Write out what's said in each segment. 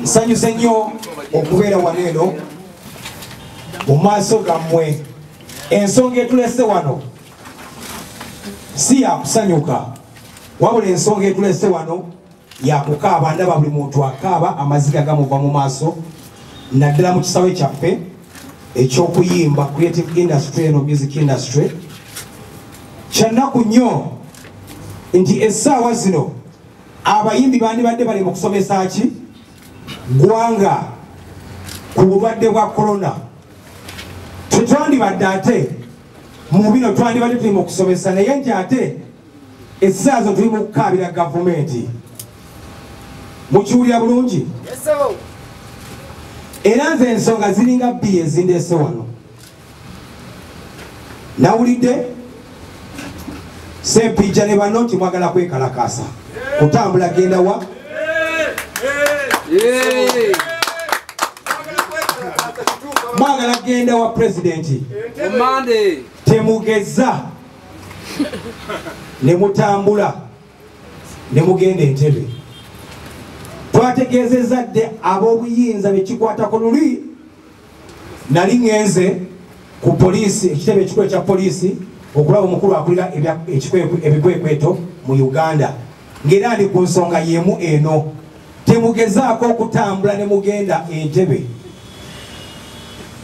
nsanyuse nnyo okubeera wano mu maaso gammwe. Ensonga etulese wano si ya kusanyuka, wabula ensonga etulese wano ya kukaaba. Ndaba buli muntu akaaba, amaziga gamuva mu maaso, naddala mu kisawe kyaffe eky'okuyimba creative industry no music industry. Kyannaku nnyo nti essaawa zino abayimbi bandibadde bali mu kusomesa ki ggwanga ku bulwadde bwa korona. Tetwandibadde ate mu bino twandibadde tuli mu kusomesa, naye nti ate essaawa zo tuli mu kukaabira gavumenti. Mukiwulira bulungi? Era nze ensonga ziringa bbiri ezindeese wano. Nawulidde Sempijja ne bano nti mwagala kwekalakaasa kutambula genda wa mwagala genda wa pulezidenti temugeza ne mutambula ne mugenda Entebbe. Twategeezezza dde ab'obuyinza bekikwatako luli. Nali ngenze ku poliisi, ekitebe ekikulu ekya poliisi okulaba omukulu akulira ebikwekweto mu Uganda, ng'era ndi ku nsonga y'emu eno. Temugezaako okutambula ne mugenda Entebbe.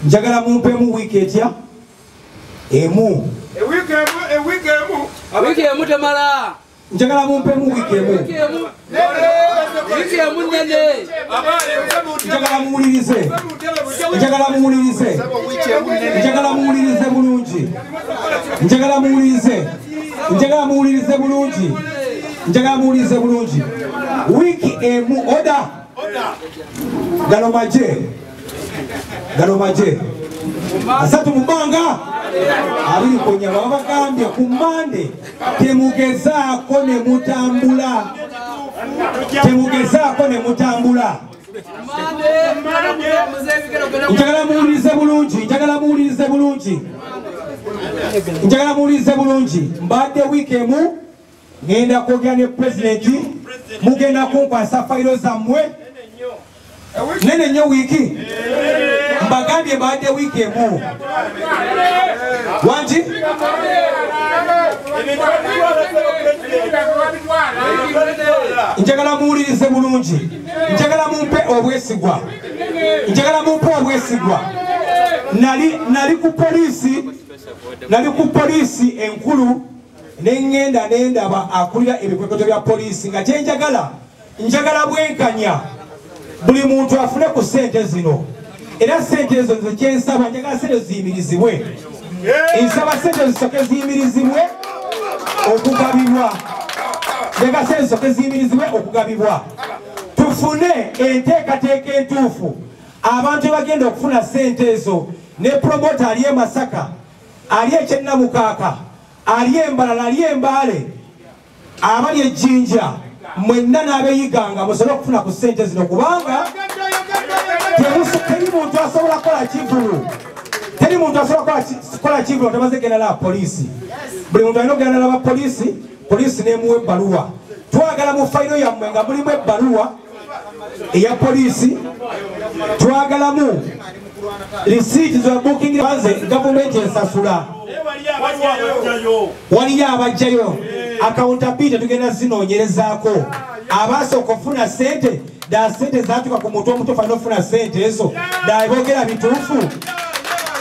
Njagala mumpemu wiiki etya emu. Wiki emu temala. Njagala mumpemu wiiki emu. Njagala muwulirize. Njagala muwulirize. Njagala muwulirize bulungi. Njagala muwulirize. Njagala muwulirize bulungi. Njagala muwulirize bulungi. Wiiki emu oda. Gano maje. Gano maje. Asatu mubanga. Abiri ku nnyama babagambye ku Mande temugezaako ne mutambula. Temugezaako ne mutambula. Njagala muwulirize bulungi. Njagala muwulirize bulungi. Njagala muwulirize bulungi. Mbadde wiiki emu ngenda kwogera ne pulezidenti, mugenda kunkwasa fayiro zammwe. Nene nnyo wiiki. Mbagambye mbadde wiiki emu. Wangi? Njagala muwulirize bulungi. Njagala mumpe obwesigwa. Njagala mumpe obwesigwa. Nali ku poliisi enkulu nengenda nendaba akulira ebikwekweto bya poliisi nga kyenjagala njagala bwenkanya buli muntu afune ku ssente zino. Era ssente ezo nze kyensaba njagala ssente ziyimirizibwe. Nsaba ssente zisooke ziyimirizibwe okugabibwa. Njagala ssente zisooke ziyimirizibwe okugabibwa. Tufune enteekateeka entuufu. Abantu bagenda okufuna ssente ezo ne promota ali e Masaka, ali e Kyennamukaaka, ali e Mbalala, ali e Mbaale, abali e Jjinja, mwenna n'abeyiganga musobole okufuna ku ssente zino kubanga teri muntu asobola kukola kivulu. Teri muntu asobola kukola kivulu tamaze genda la poliisi. Buli muntu alina okugenda n'aba poliisi, poliisi n'emuwa ebbaluwa. Twagala mu fayiro yammwe nga mulimu ebbaluwa eya poliisi. Twagalamu risiiti za booking banze gavumenti ensasula. Waliyo abajjayo accountability tugenda zinoonyerezaako. Abasooka okufuna ssente da ssente zatuuka ku muntu omutuufu alina okufuna ssente ezo da boogera bituufu.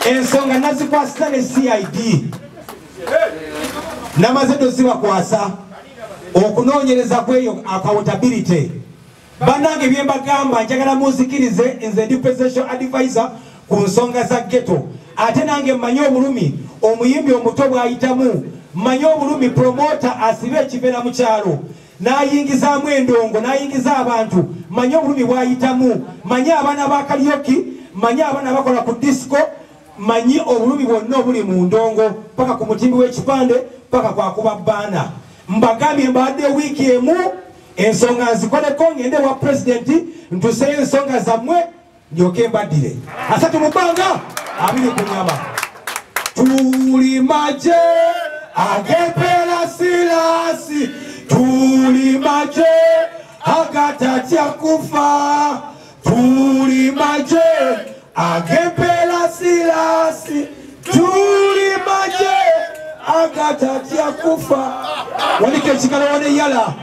Ensonga nazikwasisa ne CID. Namaze dozibakwasa okunoonyereza kweyo accountability. Bannange bye mbagamba njagala munzikirize, nze ndi presidential advisor ku nsonga za ghetto. Ate nange mmanyi obulumi omuyimbi omuto bw'ayitamu, mmanyi obulumi promoter asibe ekibeera mu kyalo n'ayingizaamu endongo n'ayingiza abantu, mmanyi obulumi bw'ayitamu, mmanyi abaana ba karaoke, mmanyi abaana bakola ku disco, mmanyi obulumi bwonna obuli mu ndongo paka ku mutimbi w'ekipande paka kwakuba bbaana. Mbagambye mbadde wiiki emu ensonga nzikoleko ngende wa pulezidenti ntuseyo ensonga zammwe ndyoke mbaddire. Asatu mu bbanga abiri ku nnyama. Tuli maje agepera silasi, tuli maje agatatya kufa tuli maje agempela silasi tuli maje agatatya kufa. Wanike chikala wane yala.